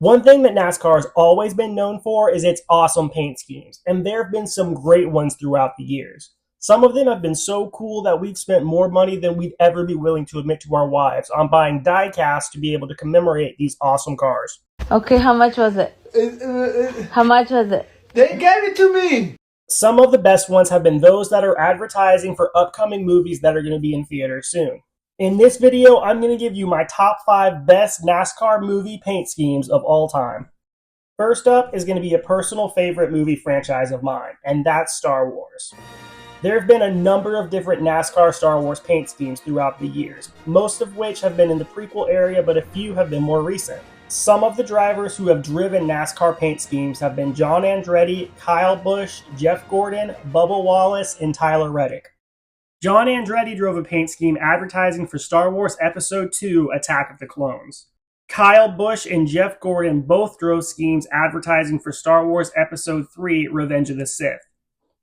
One thing that NASCAR has always been known for is its awesome paint schemes, and there have been some great ones throughout the years. Some of them have been so cool that we've spent more money than we'd ever be willing to admit to our wives on buying die casts to be able to commemorate these awesome cars. Okay, how much was it? How much was it? They gave it to me. Some of the best ones have been those that are advertising for upcoming movies that are going to be in theaters soon. In this video, I'm going to give you my top 5 best NASCAR movie paint schemes of all time. First up is going to be a personal favorite movie franchise of mine, and that's Star Wars. There have been a number of different NASCAR Star Wars paint schemes throughout the years, most of which have been in the prequel area, but a few have been more recent. Some of the drivers who have driven NASCAR paint schemes have been John Andretti, Kyle Busch, Jeff Gordon, Bubba Wallace, and Tyler Reddick. John Andretti drove a paint scheme advertising for Star Wars Episode II, Attack of the Clones. Kyle Busch and Jeff Gordon both drove schemes advertising for Star Wars Episode III, Revenge of the Sith.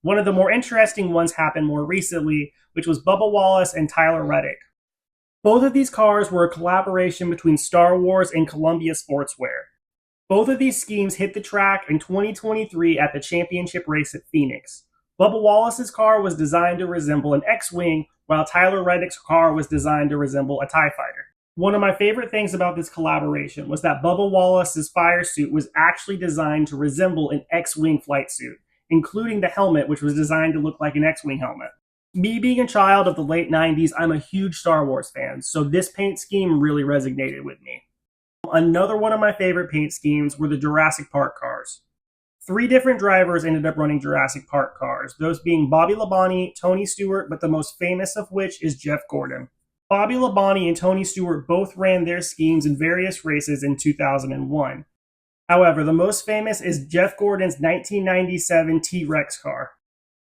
One of the more interesting ones happened more recently, which was Bubba Wallace and Tyler Reddick. Both of these cars were a collaboration between Star Wars and Columbia Sportswear. Both of these schemes hit the track in 2023 at the championship race at Phoenix. Bubba Wallace's car was designed to resemble an X-Wing, while Tyler Reddick's car was designed to resemble a TIE Fighter. One of my favorite things about this collaboration was that Bubba Wallace's fire suit was actually designed to resemble an X-Wing flight suit, including the helmet, which was designed to look like an X-Wing helmet. Me being a child of the late 90s, I'm a huge Star Wars fan, so this paint scheme really resonated with me. Another one of my favorite paint schemes were the Jurassic Park cars. 3 different drivers ended up running Jurassic Park cars, those being Bobby Labonte, Tony Stewart, but the most famous of which is Jeff Gordon. Bobby Labonte and Tony Stewart both ran their schemes in various races in 2001. However, the most famous is Jeff Gordon's 1997 T-Rex car.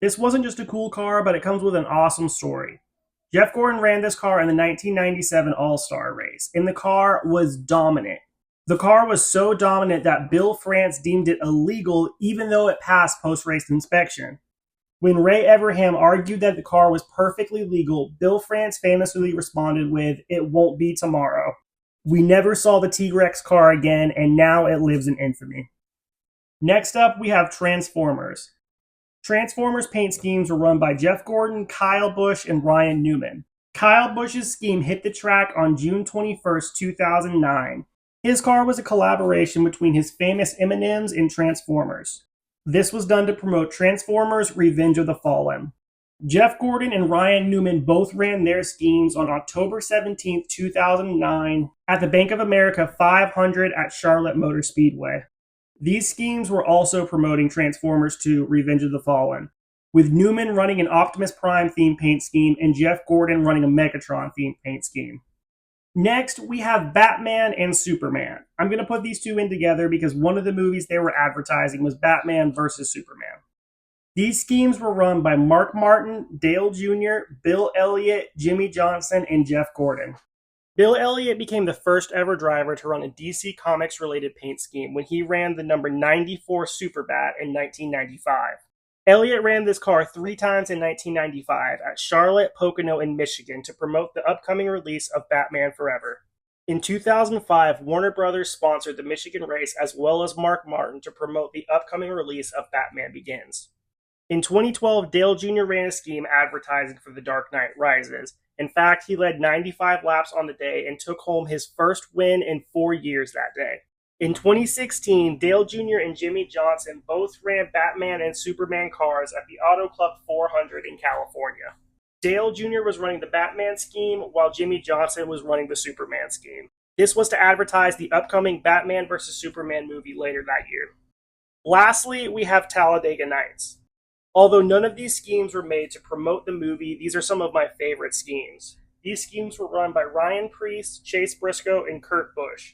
This wasn't just a cool car, but it comes with an awesome story. Jeff Gordon ran this car in the 1997 All-Star race, and the car was dominant. The car was so dominant that Bill France deemed it illegal even though it passed post-race inspection. When Ray Evernham argued that the car was perfectly legal, Bill France famously responded with, "It won't be tomorrow." We never saw the T-Rex car again, and now it lives in infamy. Next up, we have Transformers. Transformers paint schemes were run by Jeff Gordon, Kyle Busch, and Ryan Newman. Kyle Busch's scheme hit the track on June 21st, 2009. His car was a collaboration between his famous M&Ms and Transformers. This was done to promote Transformers Revenge of the Fallen. Jeff Gordon and Ryan Newman both ran their schemes on October 17, 2009 at the Bank of America 500 at Charlotte Motor Speedway. These schemes were also promoting Transformers 2 Revenge of the Fallen, with Newman running an Optimus Prime themed paint scheme and Jeff Gordon running a Megatron themed paint scheme. Next, we have Batman and Superman. I'm going to put these two in together because one of the movies they were advertising was Batman vs. Superman. These schemes were run by Mark Martin, Dale Jr., Bill Elliott, Jimmy Johnson, and Jeff Gordon. Bill Elliott became the first ever driver to run a DC Comics related paint scheme when he ran the number 94 Superbat in 1995. Elliott ran this car 3 times in 1995 at Charlotte, Pocono, and Michigan to promote the upcoming release of Batman Forever. In 2005, Warner Brothers sponsored the Michigan race as well as Mark Martin to promote the upcoming release of Batman Begins. In 2012, Dale Jr. ran a scheme advertising for The Dark Knight Rises. In fact, he led 95 laps on the day and took home his first win in 4 years that day. In 2016, Dale Jr. and Jimmy Johnson both ran Batman and Superman cars at the Auto Club 400 in California. Dale Jr. was running the Batman scheme, while Jimmy Johnson was running the Superman scheme. This was to advertise the upcoming Batman vs. Superman movie later that year. Lastly, we have Talladega Nights. Although none of these schemes were made to promote the movie, these are some of my favorite schemes. These schemes were run by Ryan Preece, Chase Briscoe, and Kurt Busch.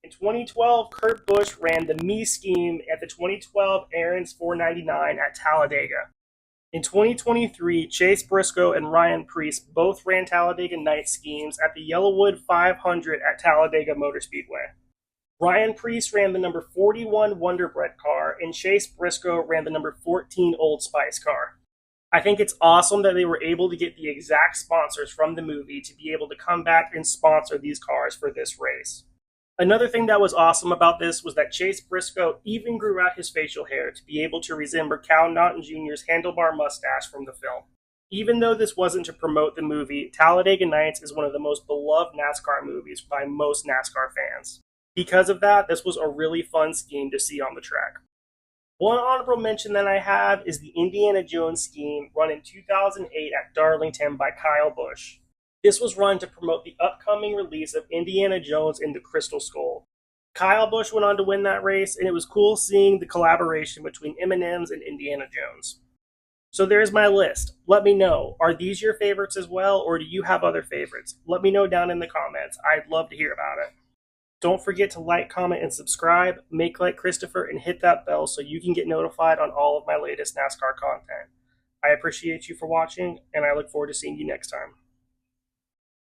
In 2012, Kurt Busch ran the Me scheme at the 2012 Aaron's 499 at Talladega. In 2023, Chase Briscoe and Ryan Preece both ran Talladega Nights schemes at the Yellowwood 500 at Talladega Motor Speedway. Ryan Preece ran the number 41 Wonder Bread car, and Chase Briscoe ran the number 14 Old Spice car. I think it's awesome that they were able to get the exact sponsors from the movie to be able to come back and sponsor these cars for this race. Another thing that was awesome about this was that Chase Briscoe even grew out his facial hair to be able to resemble Cal Naughton Jr.'s handlebar mustache from the film. Even though this wasn't to promote the movie, Talladega Nights is one of the most beloved NASCAR movies by most NASCAR fans. Because of that, this was a really fun scheme to see on the track. One honorable mention that I have is the Indiana Jones scheme run in 2008 at Darlington by Kyle Busch. This was run to promote the upcoming release of Indiana Jones and the Crystal Skull. Kyle Busch went on to win that race, and it was cool seeing the collaboration between M&M's and Indiana Jones. So there's my list. Let me know, are these your favorites as well, or do you have other favorites? Let me know down in the comments. I'd love to hear about it. Don't forget to like, comment, and subscribe. Make like Christopher and hit that bell so you can get notified on all of my latest NASCAR content. I appreciate you for watching, and I look forward to seeing you next time.